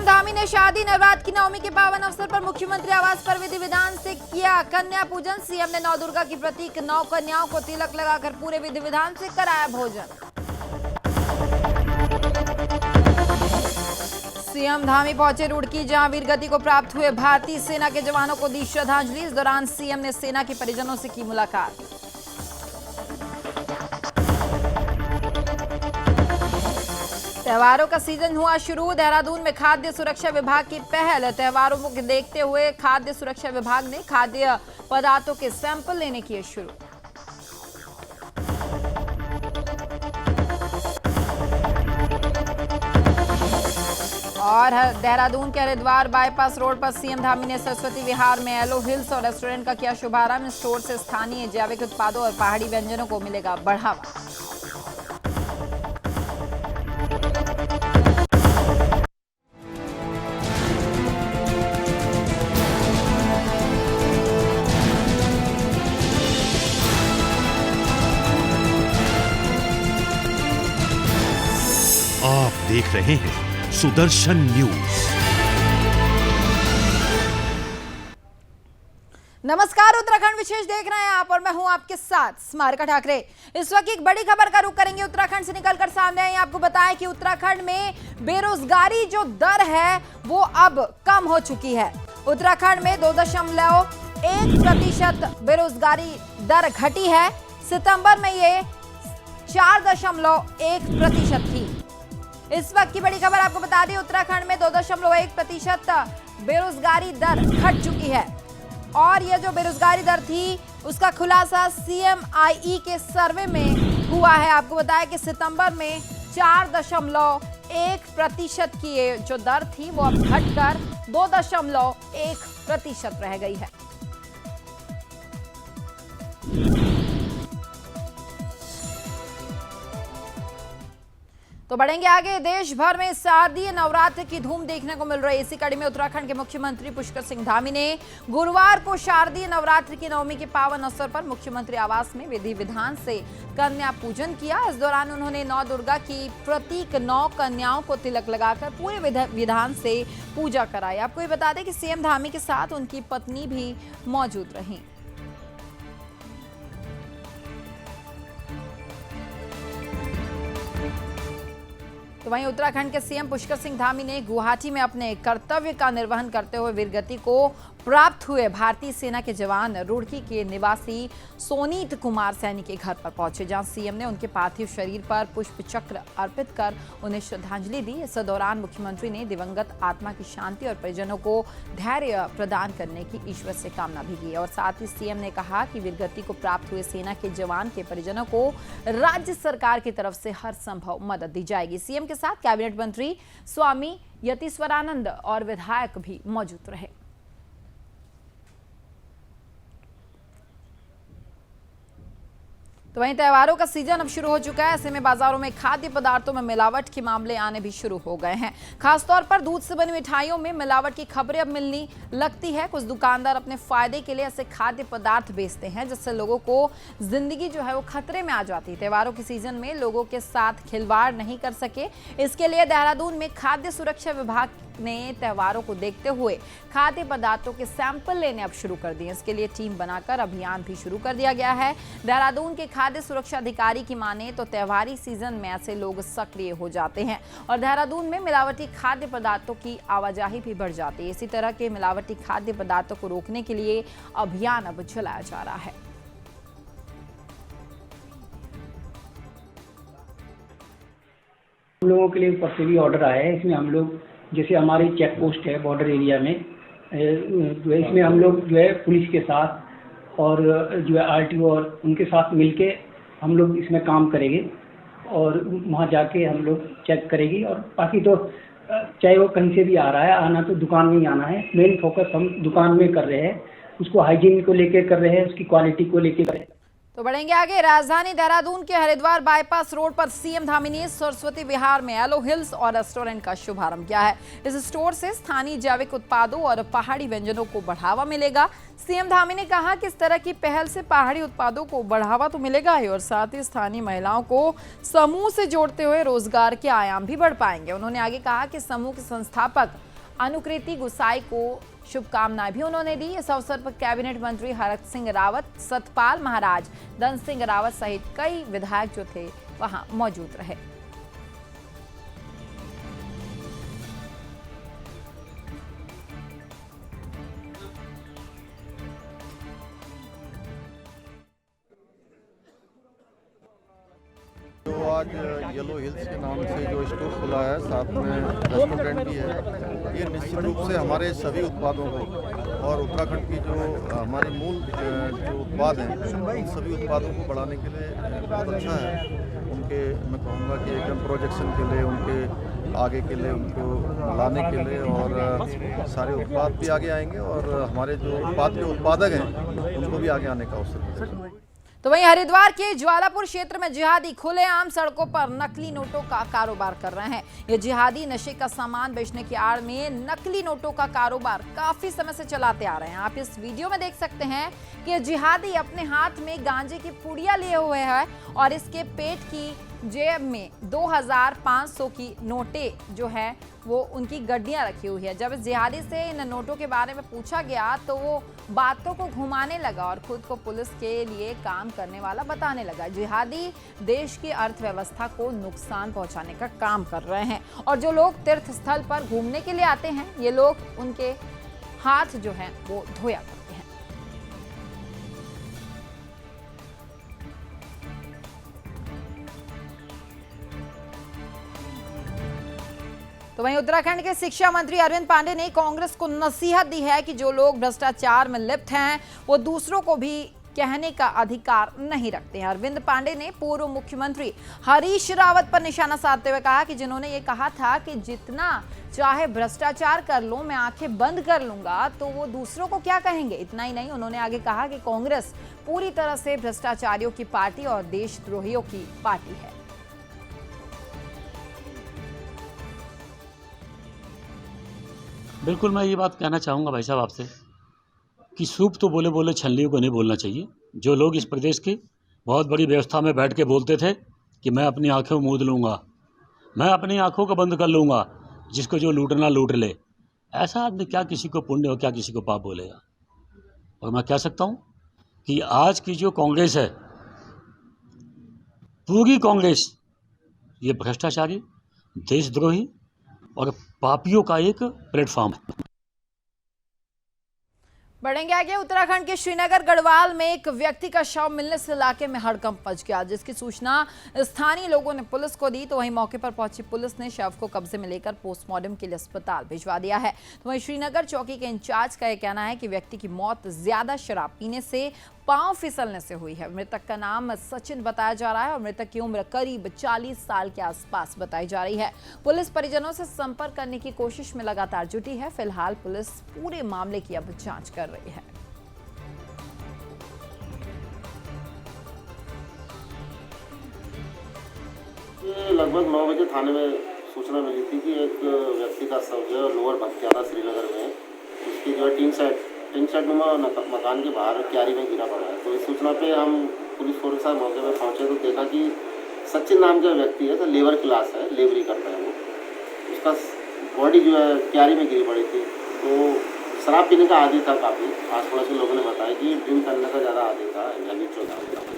CM Dhami ने शादी नवरात्र की नवमी के पावन अवसर पर मुख्यमंत्री आवास पर विधि विधान से किया कन्या पूजन। सीएम ने नौ दुर्गा की प्रतीक 9 कन्याओं को तिलक लगाकर पूरे विधि विधान से कराया भोजन। सीएम धामी पहुंचे रुड़की, जहां वीर गति को प्राप्त हुए भारतीय सेना के जवानों को दी श्रद्धांजलि। इस दौरान सीएम ने सेना के परिजनों से की मुलाकात। त्योहारों का सीजन हुआ शुरू। देहरादून में खाद्य सुरक्षा विभाग की पहल। त्योहारों को देखते हुए खाद्य सुरक्षा विभाग ने खाद्य पदार्थों के सैंपल लेने किए शुरू। और देहरादून के हरिद्वार बाईपास रोड पर सीएम धामी ने सरस्वती विहार में येलो हिल्स और रेस्टोरेंट का किया शुभारंभ। स्टोर से स्थानीय जैविक उत्पादों और पहाड़ी व्यंजनों को मिलेगा बढ़ावा। आप देख रहे हैं सुदर्शन न्यूज। नमस्कार, उत्तराखंड विशेष देख रहे हैं आप और मैं हूं आपके साथ स्मारिका ठाकरे। इस वक्त एक बड़ी खबर का रुख करेंगे। उत्तराखंड से निकलकर सामने आई, आपको बताएं कि उत्तराखंड में बेरोजगारी जो दर है वो अब कम हो चुकी है। उत्तराखंड में 2.1% बेरोजगारी दर घटी है। सितंबर में ये 4.1% थी। इस वक्त की बड़ी खबर आपको बता दें, उत्तराखंड में 2.1% बेरोजगारी दर घट चुकी है। और यह जो बेरोजगारी दर थी उसका खुलासा CMIE के सर्वे में हुआ है। आपको बताया कि सितंबर में 4.1% की ये जो दर थी वो अब घटकर 2.1% रह गई है। तो बढ़ेंगे आगे। देश भर में शारदीय नवरात्र की धूम देखने को मिल रही है। इसी कड़ी में उत्तराखंड के मुख्यमंत्री पुष्कर सिंह धामी ने गुरुवार को शारदीय नवरात्र की नवमी के पावन अवसर पर मुख्यमंत्री आवास में विधि विधान से कन्या पूजन किया। इस दौरान उन्होंने 9 दुर्गा की प्रतीक 9 कन्याओं को तिलक लगाकर पूरे विधान से पूजा कराई। आपको ये बता दें कि सीएम धामी के साथ उनकी पत्नी भी मौजूद रहीं। तो वहीं उत्तराखंड के सीएम पुष्कर सिंह धामी ने गुवाहाटी में अपने कर्तव्य का निर्वहन करते हुए वीरगति को प्राप्त हुए भारतीय सेना के जवान रुड़की के निवासी सोनीत कुमार सैनी के घर पर पहुंचे, जहां सीएम ने उनके पार्थिव शरीर पर पुष्प चक्र अर्पित कर उन्हें श्रद्धांजलि दी। इस दौरान मुख्यमंत्री ने दिवंगत आत्मा की शांति और परिजनों को धैर्य प्रदान करने की ईश्वर से कामना भी की। और साथ ही सीएम ने कहा कि वीरगति को प्राप्त हुए सेना के जवान के परिजनों को राज्य सरकार की तरफ से हर संभव मदद दी जाएगी। सीएम के साथ कैबिनेट मंत्री स्वामी यतीश्वरानंद और विधायक भी मौजूद रहे। तो वहीं त्योहारों का सीजन अब शुरू हो चुका है। ऐसे में बाजारों में खाद्य पदार्थों में मिलावट के मामले आने भी शुरू हो गए हैं। खासतौर पर दूध से बनी मिठाइयों में मिलावट की खबरें अब मिलनी लगती है। कुछ दुकानदार अपने फायदे के लिए ऐसे खाद्य पदार्थ बेचते हैं जिससे लोगों को जिंदगी जो है वो खतरे में आ जाती है। त्योहारों के सीजन में लोगों के साथ खिलवाड़ नहीं कर सके, इसके लिए देहरादून में खाद्य सुरक्षा विभाग ने त्योहारों को देखते हुए खाद्य पदार्थों के सैंपल लेने अब शुरू कर दिए। इसके लिए टीम बनाकर अभियान भी शुरू कर दिया गया है। देहरादून के खाद्य सुरक्षा अधिकारी की माने तो त्योहारी सीजन में ऐसे लोग सक्रिय हो जाते हैं और देहरादून में मिलावटी खाद्य पदार्थों की आवाजाही भी बढ़ जाती है। इसी तरह के मिलावटी खाद्य पदार्थों को रोकने के लिए अभियान अब चलाया जा रहा है। हम लोगों के लिए ऊपर से भी ऑर्डर आया है। इसमें हम लोग जैसे हमारी चेक पोस्ट है बॉर्डर एरिया में, जो है इसमें हम लोग जो है पुलिस के साथ और जो है RTO और उनके साथ मिलके हम लोग इसमें काम करेंगे और वहाँ जाके हम लोग चेक करेंगे। और बाकी तो चाहे वो कहीं से भी आ रहा है, आना तो दुकान में ही आना है। मेन फोकस हम दुकान में कर रहे हैं, उसको हाइजीन को लेके कर रहे हैं, उसकी क्वालिटी को लेके कर रहे हैं। तो बढ़ेंगे आगे। राजधानी देहरादून के हरिद्वार बाईपास रोड पर सीएम धामी ने सरस्वती विहार में येलो हिल्स और रेस्टोरेंट का शुभारंभ किया है। इस स्टोर से स्थानीय जैविक उत्पादों और पहाड़ी व्यंजनों को बढ़ावा मिलेगा। सीएम धामी ने कहा कि इस तरह की पहल से पहाड़ी उत्पादों को बढ़ावा तो मिलेगा ही और साथ ही स्थानीय महिलाओं को समूह से जोड़ते हुए रोजगार के आयाम भी बढ़ पाएंगे। उन्होंने आगे कहा कि समूह के संस्थापक अनुकृति गुसाई को शुभकामनाएं भी उन्होंने दी। इस अवसर पर कैबिनेट मंत्री हरक सिंह रावत, सतपाल महाराज, धन सिंह रावत सहित कई विधायक जो थे वहां मौजूद रहे। जो आज येलो हिल्स के नाम से जो स्टोर खुला है, साथ में रेस्टोरेंट भी है, ये निश्चित रूप से हमारे सभी उत्पादों को और उत्तराखंड की जो हमारी मूल जो उत्पाद हैं उन सभी उत्पादों को बढ़ाने के लिए बहुत अच्छा है। उनके मैं कहूँगा कि एकदम प्रोजेक्शन के लिए, उनके आगे के लिए, उनको लाने के लिए और सारे उत्पाद भी आगे आएंगे और हमारे जो उत्पाद के उत्पादक हैं उनको भी आगे आने का अवसर मिलेगा। तो वहीं हरिद्वार के ज्वालापुर क्षेत्र में जिहादी खुलेआम सड़कों पर नकली नोटों का कारोबार कर रहे हैं। ये जिहादी नशे का सामान बेचने की आड़ में नकली नोटों का कारोबार काफी समय से चलाते आ रहे हैं। आप इस वीडियो में देख सकते हैं कि जिहादी अपने हाथ में गांजे की पुड़िया लिए हुए हैं और इसके पेट की जेब में 2500 की नोटें जो है वो उनकी गड्डियां रखी हुई है। जब इस जिहादी से इन नोटों के बारे में पूछा गया तो वो बातों को घुमाने लगा और खुद को पुलिस के लिए काम करने वाला बताने लगा। जिहादी देश की अर्थव्यवस्था को नुकसान पहुंचाने का काम कर रहे हैं और जो लोग तीर्थ स्थल पर घूमने के लिए आते हैं, ये लोग उनके हाथ जो हैं वो धोया करते हैं। तो वहीं उत्तराखंड के शिक्षा मंत्री अरविंद पांडे ने कांग्रेस को नसीहत दी है कि जो लोग भ्रष्टाचार में लिप्त हैं वो दूसरों को भी कहने का अधिकार नहीं रखते हैं। अरविंद पांडे ने पूर्व मुख्यमंत्री हरीश रावत पर निशाना साधते हुए कहा कि जिन्होंने ये कहा था कि जितना चाहे भ्रष्टाचार कर लो, मैं आंखें बंद कर लूंगा, तो वो दूसरों को क्या कहेंगे। इतना ही नहीं, उन्होंने आगे कहा कि कांग्रेस पूरी तरह से भ्रष्टाचारियों की पार्टी और देशद्रोहियों की पार्टी है। बिल्कुल, मैं ये बात कहना चाहूँगा भाई साहब आपसे कि सूप तो बोले बोले छलनियों को नहीं बोलना चाहिए। जो लोग इस प्रदेश के बहुत बड़ी व्यवस्था में बैठ के बोलते थे कि मैं अपनी आंखें मूंद लूँगा, मैं अपनी आंखों को बंद कर लूँगा, जिसको जो लूटना लूट ले, ऐसा आदमी क्या किसी को पुण्य और क्या किसी को पाप बोलेगा। और मैं कह सकता हूँ कि आज की जो कांग्रेस है, पूरी कांग्रेस ये भ्रष्टाचारी, देशद्रोही और पापियों का एक प्लेटफॉर्म है। बढ़ेंगे आगे। उत्तराखंड के श्रीनगर गढ़वाल में एक व्यक्ति का शव मिलने से इलाके में हड़कंप मच गया, जिसकी सूचना स्थानीय लोगों ने पुलिस को दी। तो वहीं मौके पर पहुंची पुलिस ने शव को कब्जे में लेकर पोस्टमार्टम के लिए अस्पताल भिजवा दिया है। तो वहीं श्रीनगर चौकी के इंचार्ज का यह कहना है कि व्यक्ति की मौत ज्यादा शराब पीने से पांव फिसलने से हुई है। मृतक का नाम सचिन बताया जा रहा है और मृतक की उम्र करीब 40 साल के आसपास बताई जा रही है। पुलिस परिजनों से संपर्क करने की कोशिश में लगातार जुटी है। फिलहाल पुलिस पूरे मामले की अब जांच कर रही है। लगभग 9 बजे थाने में सूचना मिली थी कि एक व्यक्ति का शव जो है लोअर भक्तियाना श्रीनगर में उसकी जो है टीन सेट नुमा मकान के बाहर क्यारी में गिरा पड़ा है। तो इस सूचना पे हम पुलिस फोर्स के साथ मौके पर पहुंचे तो देखा कि सचिन नाम का व्यक्ति है, तो लेबर क्लास है, लेबरी करता है वो। उसका बॉडी जो है क्यारी में गिरी पड़ी थी। तो शराब पीने का आदी था काफ़ी। आस पड़ोस के लोगों ने बताया कि ड्रिंक करने का ज़्यादा आदी था, हैबिचुअल था।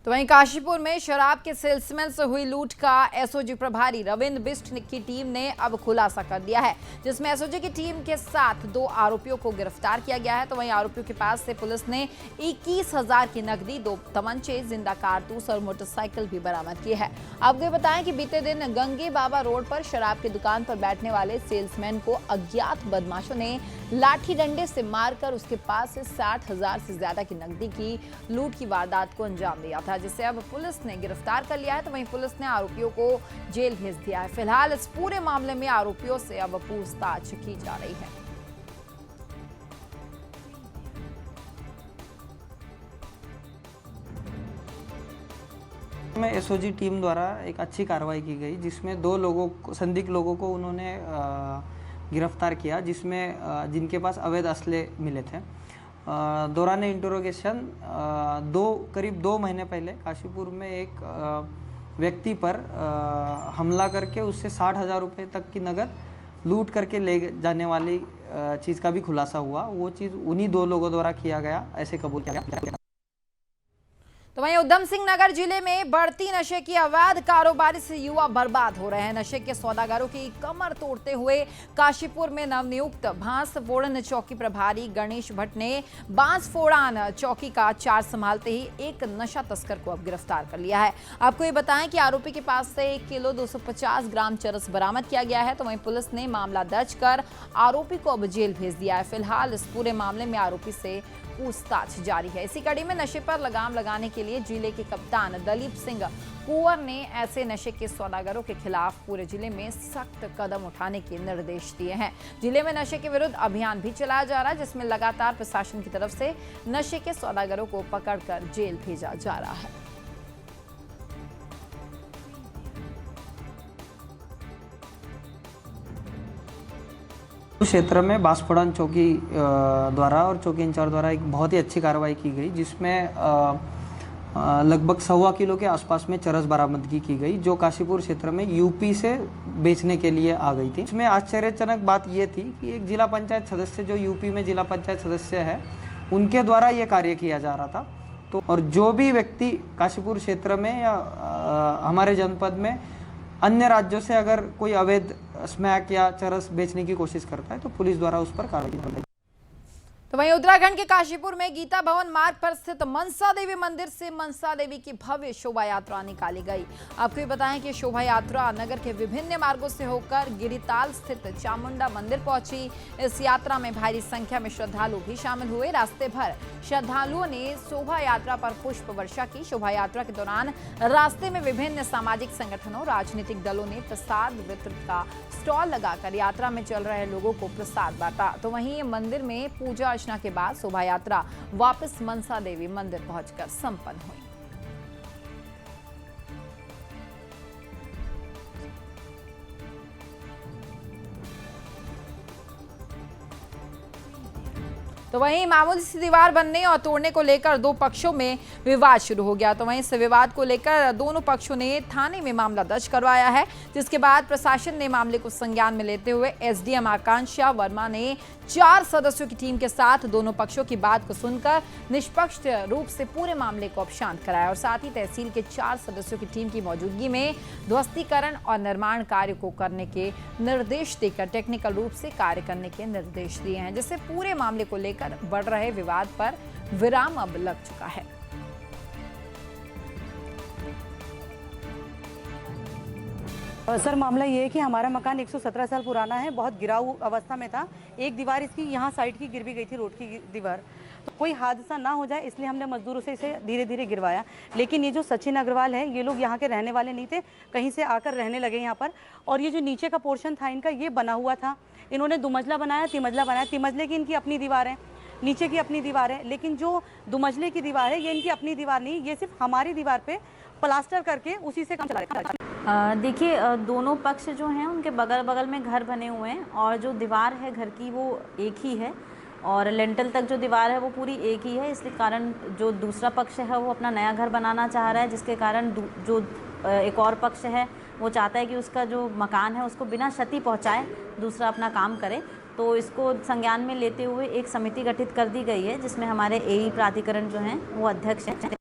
तो वहीं काशीपुर में शराब के सेल्समैन से हुई लूट का एसओजी प्रभारी रविंद्र बिष्ट की टीम ने अब खुलासा कर दिया है, जिसमें एसओजी की टीम के साथ 2 आरोपियों को गिरफ्तार किया गया है। तो वहीं आरोपियों के पास से पुलिस ने 21,000 की नकदी, 2 तमंचे, जिंदा कारतूस और मोटरसाइकिल भी बरामद की है। आपको ये बताएं कि बीते दिन गंगे बाबा रोड पर शराब की दुकान पर बैठने वाले सेल्समैन को अज्ञात बदमाशों ने लाठी डंडे से मारकर उसके पास से 60,000 से ज्यादा की नकदी की लूट की वारदात को अंजाम दिया था, जिसे अब पुलिस ने गिरफ्तार कर लिया है। तो वहीं पुलिस ने आरोपियों को जेल भेज दिया है। फिलहाल इस पूरे मामले में आरोपियों से अब पूछताछ की जा रही है। में एसओजी टीम द्वारा एक अच्छी कार्रवाई की गई, जिसमें 2 लोगों को, संदिग्ध लोगों को उन्होंने गिरफ्तार किया, जिसमें जिनके पास अवैध असले मिले थे। दौरान इंटरोगेशन करीब 2 महीने पहले काशीपुर में एक व्यक्ति पर हमला करके उससे 60,000 रुपये तक की नगद लूट करके ले जाने वाली चीज़ का भी खुलासा हुआ। वो चीज़ उन्हीं 2 लोगों द्वारा किया गया, ऐसे कबूल किया गया। तो वहीं उधम सिंह नगर जिले में बढ़ती नशे की अवैध कारोबारी से युवा बर्बाद हो रहे हैं। नशे के सौदागरों की कमर तोड़ते हुए काशीपुर में नवनियुक्त बांसफोड़न चौकी प्रभारी गणेश भट्ट ने बांसफोड़ान चौकी का चार्ज संभालते ही एक नशा तस्कर को अब गिरफ्तार कर लिया है। आपको ये बताएं कि आरोपी के पास से 1 किलो 250 ग्राम चरस बरामद किया गया है। तो वहीं पुलिस ने मामला दर्ज कर आरोपी को अब जेल भेज दिया है। फिलहाल इस पूरे मामले में आरोपी से पूछताछ जारी है। इसी कड़ी में नशे पर लगाम लगाने के लिए जिले के कप्तान दलीप सिंह कुंवर ने ऐसे नशे के सौदागरों के खिलाफ पूरे जिले में सख्त कदम उठाने के निर्देश दिए हैं। जिले में नशे के विरुद्ध अभियान भी चलाया जा रहा है, जिसमें लगातार प्रशासन की तरफ से नशे के सौदागरों को पकड़कर जेल भेजा जा रहा है। क्षेत्र में बांसफोड़ान चौकी द्वारा और चौकी इंचार्ज द्वारा एक बहुत ही अच्छी कार्रवाई की गई, जिसमें लगभग 1.25 किलो के आसपास में चरस बरामदगी की गई, जो काशीपुर क्षेत्र में यूपी से बेचने के लिए आ गई थी। इसमें आश्चर्यजनक बात यह थी कि एक जिला पंचायत सदस्य जो यूपी में जिला पंचायत सदस्य है, उनके द्वारा ये कार्य किया जा रहा था। तो और जो भी व्यक्ति काशीपुर क्षेत्र में या हमारे जनपद में अन्य राज्यों से अगर कोई अवैध स्मैक या चरस बेचने की कोशिश करता है तो पुलिस द्वारा उस पर कार्रवाई की जाएगी। तो वहीं उत्तराखंड के काशीपुर में गीता भवन मार्ग पर स्थित मनसा देवी मंदिर से मनसा देवी की भव्य शोभा यात्रा निकाली गई। आपको ये बताएं कि शोभा यात्रा नगर के विभिन्न मार्गों से होकर गिरिताल स्थित चामुंडा मंदिर पहुंची। इस यात्रा में भारी संख्या में श्रद्धालु भी शामिल हुए। रास्ते भर श्रद्धालुओं ने शोभा यात्रा पर पुष्प वर्षा की। शोभा यात्रा के दौरान रास्ते में विभिन्न सामाजिक संगठनों, राजनीतिक दलों ने प्रसाद वितरण का स्टॉल लगाकर यात्रा में चल रहे लोगों को प्रसाद बांटा। तो वहीं मंदिर में पूजा अर्चना के बाद शोभा यात्रा वापस मनसा देवी मंदिर पहुंचकर संपन्न हुई। तो वहीं मामूली सी दीवार बनने और तोड़ने को लेकर 2 पक्षों में विवाद शुरू हो गया। तो वहीं इस विवाद को लेकर दोनों पक्षों ने थाने में मामला दर्ज करवाया है, जिसके बाद प्रशासन ने मामले को संज्ञान में लेते हुए एसडीएम आकांक्षा वर्मा ने 4 सदस्यों की टीम के साथ दोनों पक्षों की बात को सुनकर निष्पक्ष रूप से पूरे मामले को अब शांत कराया और साथ ही तहसील के 4 सदस्यों की टीम की मौजूदगी में ध्वस्तीकरण और निर्माण कार्य को करने के निर्देश देकर टेक्निकल रूप से कार्य करने के निर्देश दिए हैं, जिससे पूरे मामले को लेकर बढ़ रहे विवाद पर विराम अब लग चुका है। सर, मामला ये है कि हमारा मकान 117 साल पुराना है, बहुत गिराऊ अवस्था में था। एक दीवार इसकी यहाँ साइड की गिर भी गई थी, रोड की दीवार। तो कोई हादसा ना हो जाए इसलिए हमने मजदूरों से इसे धीरे धीरे गिरवाया। लेकिन ये जो सचिन अग्रवाल है, ये लोग यहाँ के रहने वाले नहीं थे, कहीं से आकर रहने लगे यहाँ पर। और ये जो नीचे का पोर्शन था इनका, ये बना हुआ था। इन्होंने दुमंजला बनाया, तिमंजला बनाया। तिमंजले की इनकी अपनी दीवार है, नीचे की अपनी दीवार है। लेकिन जो दुमंजले की दीवार है, ये इनकी अपनी दीवार नहीं, ये सिर्फ हमारी दीवार पे प्लास्टर करके उसी से काम चला रहे हैं। देखिए, दोनों पक्ष जो हैं उनके बगल बगल में घर बने हुए हैं और जो दीवार है घर की वो एक ही है और लेंटल तक जो दीवार है वो पूरी एक ही है। इसलिए कारण जो दूसरा पक्ष है वो अपना नया घर बनाना चाह रहा है, जिसके कारण जो एक और पक्ष है वो चाहता है कि उसका जो मकान है उसको बिना क्षति पहुंचाए दूसरा अपना काम करे। तो इसको संज्ञान में लेते हुए एक समिति गठित कर दी गई है, जिसमें हमारे एई प्राधिकरण जो हैं वो अध्यक्ष हैं।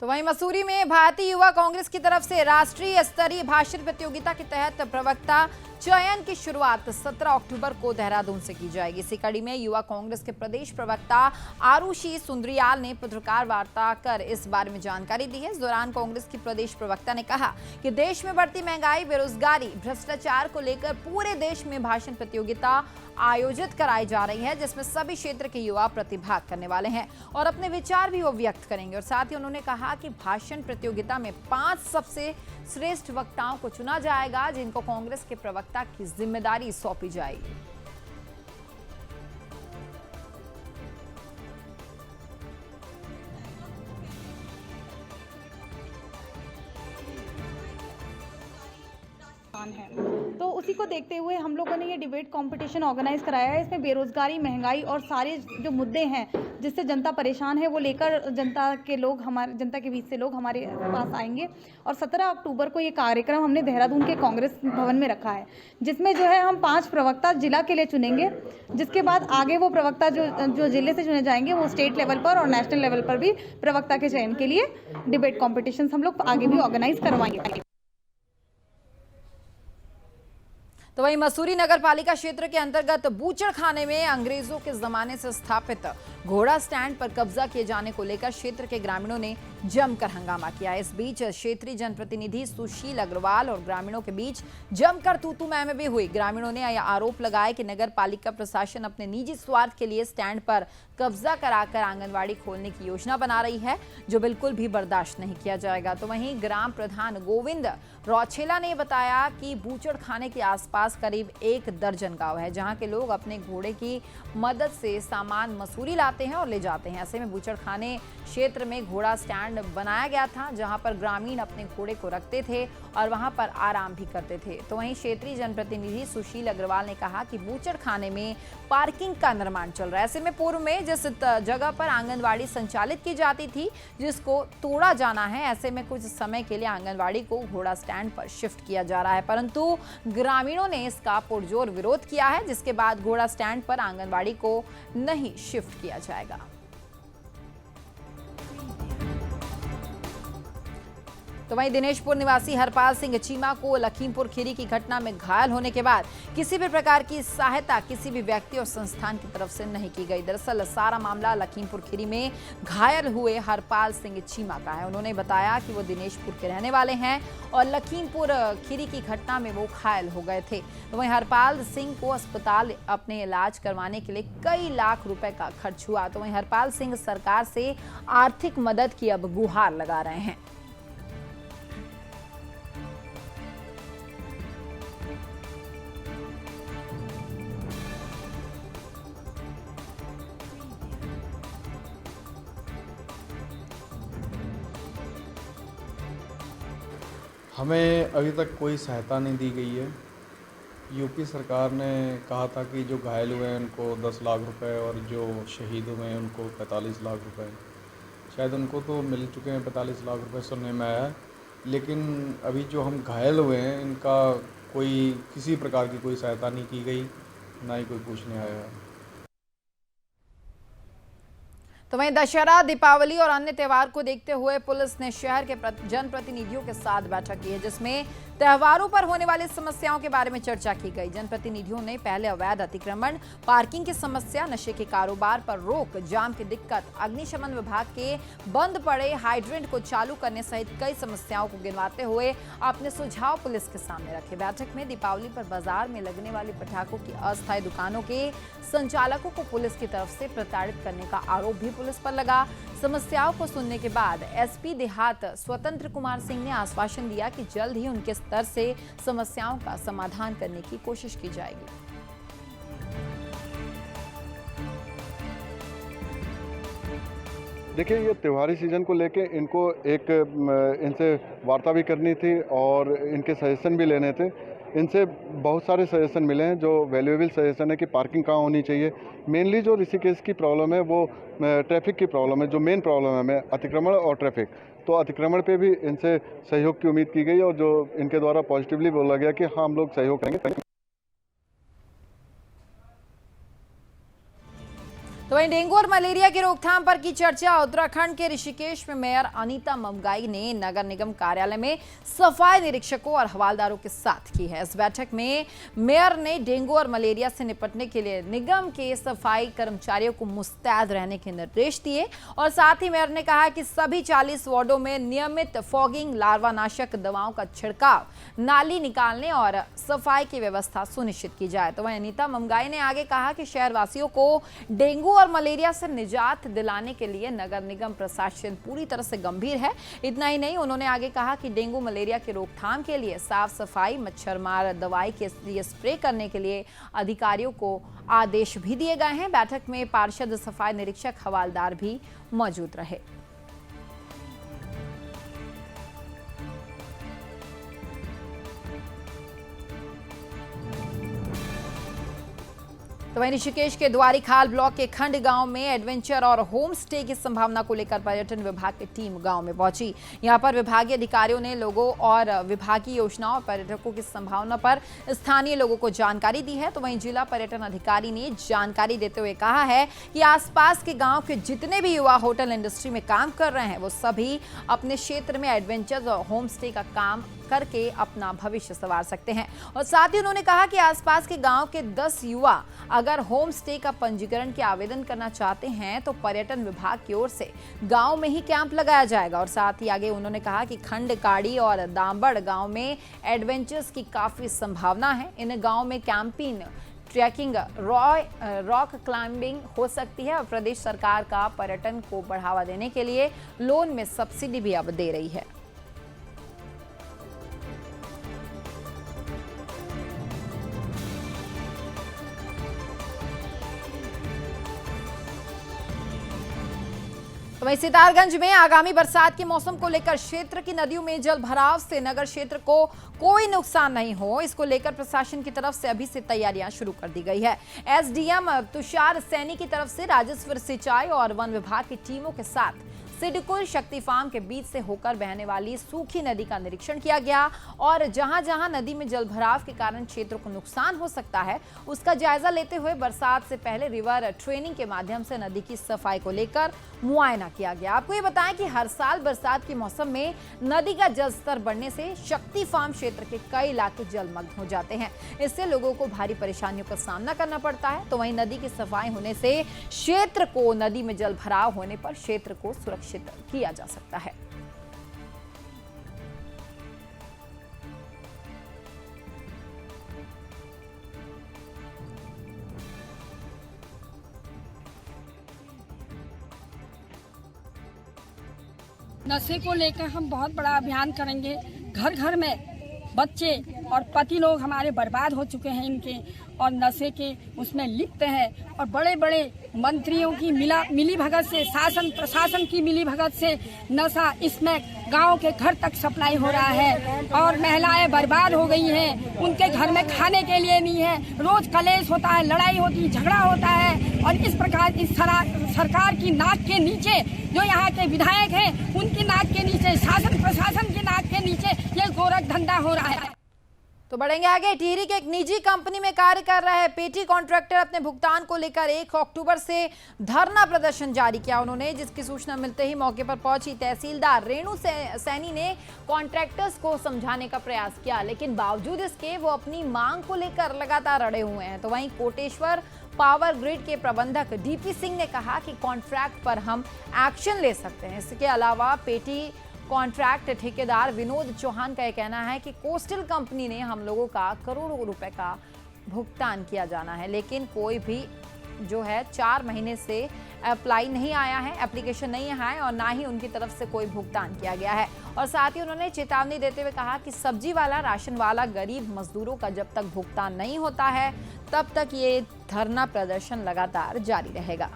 तो वहीं मसूरी में भारतीय युवा कांग्रेस की तरफ से राष्ट्रीय स्तरीय भाषण प्रतियोगिता के तहत प्रवक्ता चयन की शुरुआत 17 अक्टूबर को देहरादून से की जाएगी। इसी कड़ी में युवा कांग्रेस के प्रदेश प्रवक्ता आरुषि सुंदरियाल ने पत्रकार वार्ता कर इस बारे में जानकारी दी है। इस दौरान कांग्रेस की प्रदेश प्रवक्ता ने कहा कि देश में बढ़ती महंगाई, बेरोजगारी, भ्रष्टाचार को लेकर पूरे देश में भाषण प्रतियोगिता आयोजित कराई जा रही है, जिसमें सभी क्षेत्र के युवा प्रतिभाग करने वाले हैं और अपने विचार भी वो व्यक्त करेंगे। और साथ ही उन्होंने कहा कि भाषण प्रतियोगिता में 5 सबसे श्रेष्ठ वक्ताओं को चुना जाएगा, जिनको कांग्रेस के प्रवक्ता की जिम्मेदारी सौंपी जाएगी। है तो उसी को देखते हुए हम लोगों ने ये डिबेट कंपटीशन ऑर्गेनाइज कराया है। इसमें बेरोजगारी, महंगाई और सारे जो मुद्दे हैं जिससे जनता परेशान है वो लेकर जनता के बीच से लोग हमारे पास आएंगे। और 17 अक्टूबर को ये कार्यक्रम हमने देहरादून के कांग्रेस भवन में रखा है, जिसमें जो है हम 5 प्रवक्ता जिला के लिए चुनेंगे, जिसके बाद आगे वो प्रवक्ता जो जिले से चुने जाएंगे वो स्टेट लेवल पर और नेशनल लेवल पर भी प्रवक्ता के चयन के लिए डिबेट कॉम्पिटिशन हम लोग आगे भी ऑर्गेनाइज करवाएंगे। तो वहीं मसूरी नगर पालिका क्षेत्र के अंतर्गत बूचड़खाने में अंग्रेजों के जमाने से स्थापित घोड़ा स्टैंड पर कब्जा किए जाने को लेकर क्षेत्र के ग्रामीणों ने जमकर हंगामा किया। इस बीच क्षेत्रीय जनप्रतिनिधि सुशील अग्रवाल और ग्रामीणों के बीच जमकर तू-तू मैं भी हुई। ग्रामीणों ने यह आरोप लगाया कि नगर पालिका प्रशासन अपने निजी स्वार्थ के लिए स्टैंड पर कब्जा कराकर आंगनवाड़ी खोलने की योजना बना रही है, जो बिल्कुल भी बर्दाश्त नहीं किया जाएगा। तो वहीं ग्राम प्रधान गोविंद रौछेला ने बताया कि बूचड़खाने के आसपास करीब 1 दर्जन गांव है, जहां के लोग अपने घोड़े की मदद से सामान मसूरी लाते हैं और ले जाते हैं। ऐसे में बूचड़खाने क्षेत्र में घोड़ा स्टैंड बनाया गया था, जहां पर ग्रामीण अपने घोड़े को रखते थे और वहां पर आराम भी करते थे। तो वहीं क्षेत्रीय जनप्रतिनिधि सुशील अग्रवाल ने कहा कि बूचड़खाने में पार्किंग का निर्माण चल रहा है। ऐसे में पूर्व में जिस जगह पर आंगनवाड़ी संचालित की जाती थी, जिसको तोड़ा जाना है, ऐसे में कुछ समय के लिए आंगनवाड़ी को घोड़ा स्टैंड पर शिफ्ट किया जा रहा है, परंतु ग्रामीणों ने इसका पुरजोर विरोध किया है, जिसके बाद घोड़ा स्टैंड पर आंगनवाड़ी को नहीं शिफ्ट किया जाएगा। तो वहीं दिनेशपुर निवासी हरपाल सिंह चीमा को लखीमपुर खीरी की घटना में घायल होने के बाद किसी भी प्रकार की सहायता किसी भी व्यक्ति और संस्थान की तरफ से नहीं की गई। दरअसल सारा मामला लखीमपुर खीरी में घायल हुए हरपाल सिंह चीमा का है। उन्होंने बताया कि वो दिनेशपुर के रहने वाले हैं और लखीमपुर खीरी की घटना में वो घायल हो गए थे। तो वहीं हरपाल सिंह को अस्पताल अपने इलाज करवाने के लिए कई लाख रुपए का खर्च हुआ। तो वहीं हरपाल सिंह सरकार से आर्थिक मदद की अब गुहार लगा रहे हैं। हमें अभी तक कोई सहायता नहीं दी गई है। यूपी सरकार ने कहा था कि जो घायल हुए हैं उनको 10 लाख रुपए और जो शहीद हुए हैं उनको 45 लाख रुपए, शायद उनको तो मिल चुके हैं 45 लाख रुपए सुनने में आया है, लेकिन अभी जो हम घायल हुए हैं इनका किसी प्रकार की कोई सहायता नहीं की गई, ना ही कोई पूछने आया है। तो वहीं दशहरा, दीपावली और अन्य त्योहार को देखते हुए पुलिस ने शहर के जनप्रतिनिधियों के साथ बैठक की है, जिसमें त्योहारों पर होने वाली समस्याओं के बारे में चर्चा की गई। जनप्रतिनिधियों ने पहले अवैध अतिक्रमण, पार्किंग की समस्या, नशे के कारोबार पर रोक, जाम की दिक्कत, अग्निशमन विभाग के बंद पड़े हाइड्रेंट को चालू करने सहित कई समस्याओं को गिनवाते हुए अपने सुझाव पुलिस के सामने रखे। बैठक में दीपावली पर बाजार में लगने वाले पटाखों की अस्थायी दुकानों के संचालकों को पुलिस की तरफ से प्रताड़ित करने का आरोप भी पुलिस पर लगा। समस्याओं को सुनने के बाद एसपी देहात स्वतंत्र कुमार सिंह ने आश्वासन दिया कि जल्द ही उनके स्तर से समस्याओं का समाधान करने की कोशिश की जाएगी। देखिए, ये त्योहारी सीज़न को लेके इनको इनसे वार्ता भी करनी थी और इनके सजेशन भी लेने थे। इनसे बहुत सारे सजेशन मिले हैं जो वैल्यूएबल सजेशन है कि पार्किंग कहाँ होनी चाहिए। मेनली जो ऋषिकेश की प्रॉब्लम है वो ट्रैफिक की प्रॉब्लम है, जो मेन प्रॉब्लम है हमें अतिक्रमण और ट्रैफिक। तो अतिक्रमण पे भी इनसे सहयोग की उम्मीद की गई और जो इनके द्वारा पॉजिटिवली बोला गया कि हाँ हम लोग सहयोग करेंगे। तो वहीं डेंगू और मलेरिया की रोकथाम पर की चर्चा। उत्तराखंड के ऋषिकेश में मेयर अनीता ममगाई ने नगर निगम कार्यालय में सफाई निरीक्षकों और हवालदारों के साथ की है। इस बैठक में मेयर ने डेंगू और मलेरिया से निपटने के लिए निगम के सफाई कर्मचारियों को मुस्तैद रहने के निर्देश दिए और साथ ही मेयर ने कहा कि सभी 40 वार्डों में नियमित फॉगिंग, लार्वानाशक दवाओं का छिड़काव, नाली निकालने और सफाई की व्यवस्था सुनिश्चित की जाए। तो वहीं अनीता ममगाई ने आगे कहा कि शहरवासियों को डेंगू और मलेरिया से निजात दिलाने के लिए नगर निगम प्रशासन पूरी तरह से गंभीर है। इतना ही नहीं, उन्होंने आगे कहा कि डेंगू मलेरिया की रोकथाम के लिए साफ सफाई, मच्छरमार दवाई के लिए स्प्रे करने के लिए अधिकारियों को आदेश भी दिए गए हैं। बैठक में पार्षद, सफाई निरीक्षक, हवालदार भी मौजूद रहे। तो वहीं ऋषिकेश के द्वारीखाल ब्लॉक के खंड गांव में एडवेंचर और होम स्टे की संभावना को लेकर पर्यटन विभाग की टीम गांव में पहुंची। यहां पर विभागीय अधिकारियों ने लोगों और विभागीय योजनाओं और पर्यटकों की संभावना पर स्थानीय लोगों को जानकारी दी है। तो वहीं जिला पर्यटन अधिकारी ने जानकारी देते हुए कहा है कि आसपास के गाँव के जितने भी युवा होटल इंडस्ट्री में काम कर रहे हैं वो सभी अपने क्षेत्र में एडवेंचर और होम स्टे का काम करके अपना भविष्य संवार सकते हैं। और साथ ही उन्होंने कहा कि आसपास के गांव के 10 युवा अगर होम स्टे का पंजीकरण के आवेदन करना चाहते हैं तो पर्यटन विभाग की ओर से गांव में ही कैंप लगाया जाएगा। और साथ ही आगे उन्होंने कहा कि खंड काड़ी और दामबड़ गांव में एडवेंचर्स की काफी संभावना है। इन गांव में कैंपिंग, ट्रैकिंग, रॉक क्लाइंबिंग हो सकती है और प्रदेश सरकार का पर्यटन को बढ़ावा देने के लिए लोन में सब्सिडी भी अब दे रही है। तो वहीं सितारगंज में आगामी बरसात के मौसम को लेकर क्षेत्र की नदियों में जल भराव से नगर क्षेत्र को कोई नुकसान नहीं हो, इसको लेकर प्रशासन की तरफ से अभी से तैयारियां शुरू कर दी गई है। एसडीएम तुषार सैनी की तरफ से राजस्व, सिंचाई और वन विभाग की टीमों के साथ सिडकुल शक्ति फार्म के बीच से होकर बहने वाली सूखी नदी का निरीक्षण किया गया और जहां जहां नदी में जल भराव के कारण क्षेत्र को नुकसान हो सकता है उसका जायजा लेते हुए बरसात से पहले रिवर ट्रेनिंग के माध्यम से नदी की सफाई को लेकर मुआयना किया गया। आपको ये बताएं कि हर साल बरसात के मौसम में नदी का जल स्तर बढ़ने से शक्ति फार्म क्षेत्र के कई इलाके जलमग्न हो जाते हैं। इससे लोगों को भारी परेशानियों का सामना करना पड़ता है। तो वहीं नदी की सफाई होने से क्षेत्र को, नदी में जल भराव होने पर क्षेत्र को सुरक्षित किया जा सकता है। नशे को लेकर हम बहुत बड़ा अभियान करेंगे। घर घर में बच्चे और पति लोग हमारे बर्बाद हो चुके हैं इनके, और नशे के उसमें लिप्त हैं। और बड़े बड़े मंत्रियों की मिली भगत से, शासन प्रशासन की मिली भगत से नशा इसमें गांव के घर तक सप्लाई हो रहा है और महिलाएं बर्बाद हो गई हैं। उनके घर में खाने के लिए नहीं है, रोज कलेश होता है, लड़ाई होती, झगड़ा होता है। और इस प्रकार इस सरकार की नाक के नीचे जो यहाँ के विधायक हैं उनकी नाक के नीचे, शासन प्रशासन की नाक के नीचे ये गोरख धंधा हो रहा है। तो बढ़ेंगे आगे। टिहरी के एक निजी कंपनी में कार्य कर रहे पेटी कॉन्ट्रैक्टर अपने भुगतान को लेकर 1 अक्टूबर से धरना प्रदर्शन जारी किया उन्होंने, जिसकी सूचना मिलते ही मौके पर पहुंची तहसीलदार रेणु सैनी ने कॉन्ट्रैक्टर्स को समझाने का प्रयास किया, लेकिन बावजूद इसके वो अपनी मांग को लेकर लगातार अड़े हुए हैं। तो वहीं कोटेश्वर पावर ग्रिड के प्रबंधक डीपी सिंह ने कहा कि कॉन्ट्रैक्ट पर हम एक्शन ले सकते हैं। इसके अलावा पेटी कॉन्ट्रैक्ट ठेकेदार विनोद चौहान का यह कहना है कि कोस्टल कंपनी ने हम लोगों का करोड़ों रुपए का भुगतान किया जाना है, लेकिन कोई भी जो है 4 महीने से अप्लाई नहीं आया है, एप्लीकेशन नहीं आया है और ना ही उनकी तरफ से कोई भुगतान किया गया है। और साथ ही उन्होंने चेतावनी देते हुए कहा कि सब्जी वाला, राशन वाला, गरीब मजदूरों का जब तक भुगतान नहीं होता है तब तक ये धरना प्रदर्शन लगातार जारी रहेगा।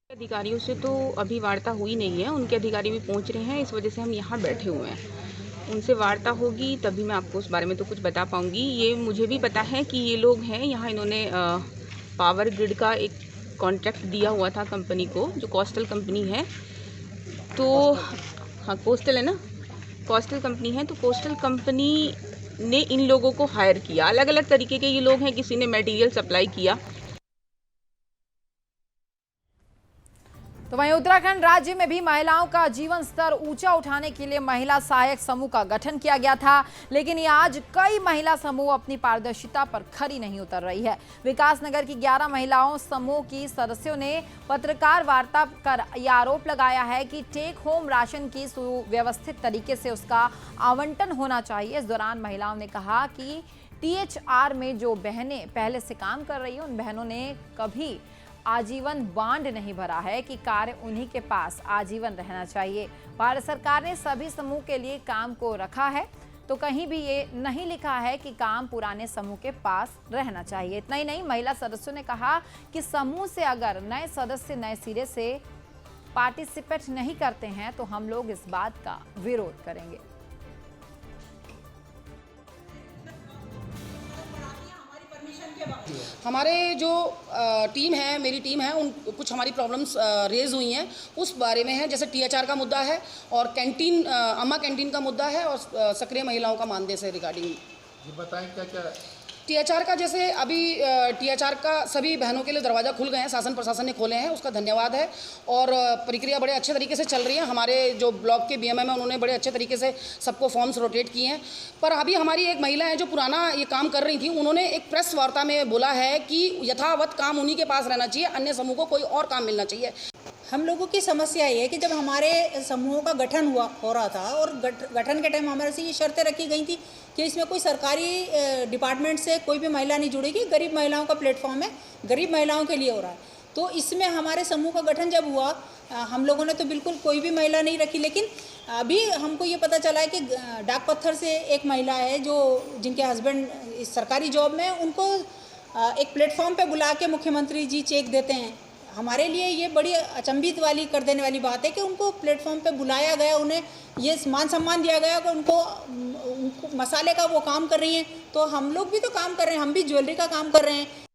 अधिकारियों से तो अभी वार्ता हुई नहीं है, उनके अधिकारी भी पहुंच रहे हैं, इस वजह से हम यहाँ बैठे हुए हैं। उनसे वार्ता होगी तभी मैं आपको उस बारे में तो कुछ बता पाऊंगी। ये मुझे भी पता है कि ये लोग हैं यहाँ, इन्होंने पावर ग्रिड का एक कॉन्ट्रैक्ट दिया हुआ था कंपनी को, जो कोस्टल कंपनी है। तो हाँ, कोस्टल है ना, कोस्टल कंपनी है। तो कोस्टल कंपनी ने इन लोगों को हायर किया। अलग अलग तरीके के ये लोग हैं, किसी ने मटेरियल सप्लाई किया। तो वहीं उत्तराखंड राज्य में भी महिलाओं का जीवन स्तर ऊंचा उठाने के लिए महिला सहायक समूह का गठन किया गया था, लेकिन ये आज कई महिला समूह अपनी पारदर्शिता पर खरी नहीं उतर रही है। विकासनगर की 11 महिलाओं समूह की सदस्यों ने पत्रकार वार्ता कर यह आरोप लगाया है कि टेक होम राशन की सुव्यवस्थित तरीके से उसका आवंटन होना चाहिए। इस दौरान महिलाओं ने कहा कि THR में जो बहनें पहले से काम कर रही हैं उन बहनों ने कभी आजीवन बांड नहीं भरा है कि कार्य उन्हीं के पास आजीवन रहना चाहिए। भारत सरकार ने सभी समूह के लिए काम को रखा है, तो कहीं भी ये नहीं लिखा है कि काम पुराने समूह के पास रहना चाहिए। इतना ही नहीं, महिला सदस्यों ने कहा कि समूह से अगर नए सदस्य नए सिरे से पार्टिसिपेट नहीं करते हैं तो हम लोग इस बात का विरोध करेंगे। हमारे जो टीम है, मेरी टीम है, उन कुछ हमारी प्रॉब्लम्स रेज हुई हैं उस बारे में है। जैसे THR का मुद्दा है और कैंटीन, अम्मा कैंटीन का मुद्दा है और सक्रिय महिलाओं का मानदेय से रिगार्डिंग। ये बताएं क्या क्या THR का, जैसे अभी THR का सभी बहनों के लिए दरवाज़ा खुल गए हैं, शासन प्रशासन ने खोले हैं, उसका धन्यवाद है। और प्रक्रिया बड़े अच्छे तरीके से चल रही है। हमारे जो ब्लॉक के BMM है उन्होंने बड़े अच्छे तरीके से सबको फॉर्म्स रोटेट किए हैं। पर अभी हमारी एक महिला है जो पुराना ये काम कर रही थी, उन्होंने एक प्रेस वार्ता में बोला है कि यथावत काम उन्हीं के पास रहना चाहिए, अन्य समूह को कोई और काम मिलना चाहिए। हम लोगों की समस्या ये है कि जब हमारे समूहों का गठन हो रहा था और गठन के टाइम हमारे से ये शर्तें रखी गई थी कि इसमें कोई सरकारी डिपार्टमेंट से कोई भी महिला नहीं जुड़ेगी, गरीब महिलाओं का प्लेटफॉर्म है, गरीब महिलाओं के लिए हो रहा है। तो इसमें हमारे समूह का गठन जब हुआ, हम लोगों ने तो बिल्कुल कोई भी महिला नहीं रखी, लेकिन अभी हमको ये पता चला है कि डाक पत्थर से एक महिला है जो जिनके हस्बैंड सरकारी जॉब में, उनको एक प्लेटफॉर्म पे बुला के मुख्यमंत्री जी चेक देते हैं। हमारे लिए ये बड़ी अचंभित वाली कर देने वाली बात है कि उनको प्लेटफॉर्म पे बुलाया गया, उन्हें ये मान सम्मान दिया गया कि उनको मसाले का वो काम कर रही हैं। तो हम लोग भी तो काम कर रहे हैं, हम भी ज्वेलरी का काम कर रहे हैं।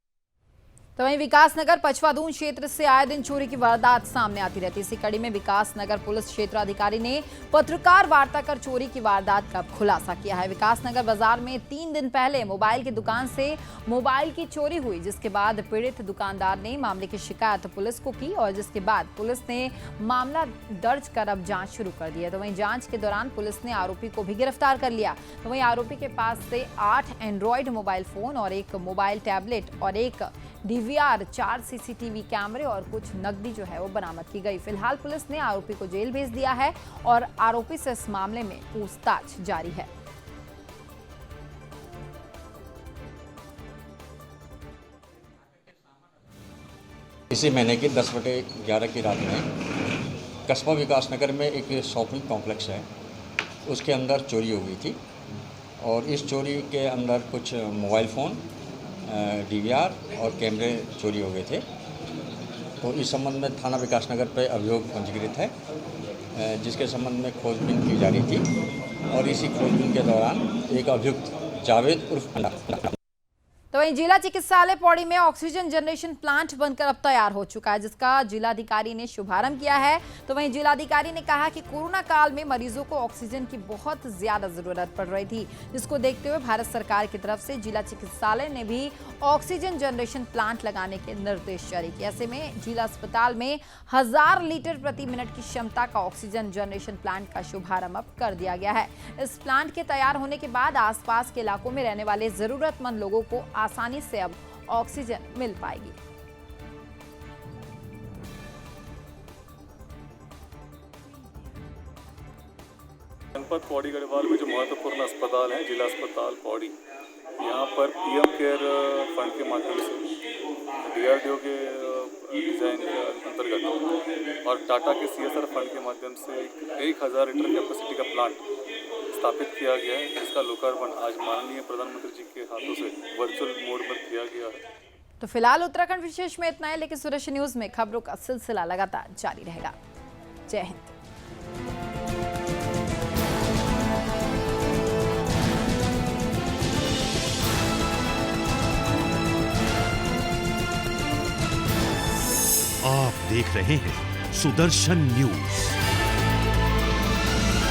तो वहीं विकासनगर पचवादून क्षेत्र से आए दिन चोरी की वारदात सामने आती रहती। इसी कड़ी में विकासनगर पुलिस क्षेत्र अधिकारी ने पत्रकार वार्ता कर चोरी की वारदात का खुलासा किया है। विकासनगर बाजार में 3 दिन पहले मोबाइल की दुकान से मोबाइल की चोरी हुई, जिसके बाद पीड़ित दुकानदार ने मामले की शिकायत पुलिस को की और जिसके बाद पुलिस ने मामला दर्ज कर अब जांच शुरू कर दी है। तो वहीं जांच के दौरान पुलिस ने आरोपी को भी गिरफ्तार कर लिया। तो वहीं आरोपी के पास से 8 एंड्रॉयड मोबाइल फोन और एक मोबाइल टैबलेट और एक DVR, 4 CCTV कैमरे और कुछ नकदी जो है वो बरामद की गई। फिलहाल पुलिस ने आरोपी को जेल भेज दिया है और आरोपी से इस मामले में पूछताछ जारी है। इसी महीने की 10/11 की रात में कस्बा विकासनगर में एक शॉपिंग कॉम्प्लेक्स है, उसके अंदर चोरी हो गई थी और इस चोरी के अंदर कुछ मोबाइल फ़ोन, DVR और कैमरे चोरी हो गए थे। तो इस संबंध में थाना विकासनगर पर अभियोग पंजीकृत है, जिसके संबंध में खोजबीन की जा रही थी और इसी खोजबीन के दौरान एक अभियुक्त जावेद उर्फ अंडा। तो वहीं जिला चिकित्सालय पौड़ी में ऑक्सीजन जनरेशन प्लांट बनकर अब तैयार हो चुका है, जिसका जिलाधिकारी ने शुभारंभ किया है। तो वहीं जिलाधिकारी ने कहा कि कोरोना काल में मरीजों को ऑक्सीजन की बहुत ज्यादा जरूरत पड़ रही थी, जिसको देखते हुए भारत सरकार की तरफ से जिला चिकित्सालय ने भी ऑक्सीजन जनरेशन प्लांट लगाने के निर्देश जारी किए। ऐसे में जिला अस्पताल में 1000 लीटर प्रति मिनट की क्षमता का ऑक्सीजन जनरेशन प्लांट का शुभारंभ अब कर दिया गया है। इस प्लांट के तैयार होने के बाद आसपास के इलाकों में रहने वाले जरूरतमंद लोगों को आसानी से अब ऑक्सीजन मिल पाएगी। जनपद पौड़ी गढ़वाल में जो महत्वपूर्ण अस्पताल है, जिला अस्पताल पौड़ी, यहाँ पर PM केयर फंड के माध्यम से DRDO के डिज़ाइन के अंतर्गत और टाटा के CSR फंड के माध्यम से 1000 लीटर कैपेसिटी का प्लांट स्थापित किया गया है, जिसका लोकार्पण आज माननीय प्रधानमंत्री जी के हाथों से वर्चुअल मोड पर किया गया है। तो फिलहाल उत्तराखंड विशेष में इतना है, लेकिन सुदर्शन न्यूज में खबरों का सिलसिला लगातार जारी रहेगा। जय हिंद। आप देख रहे हैं सुदर्शन न्यूज।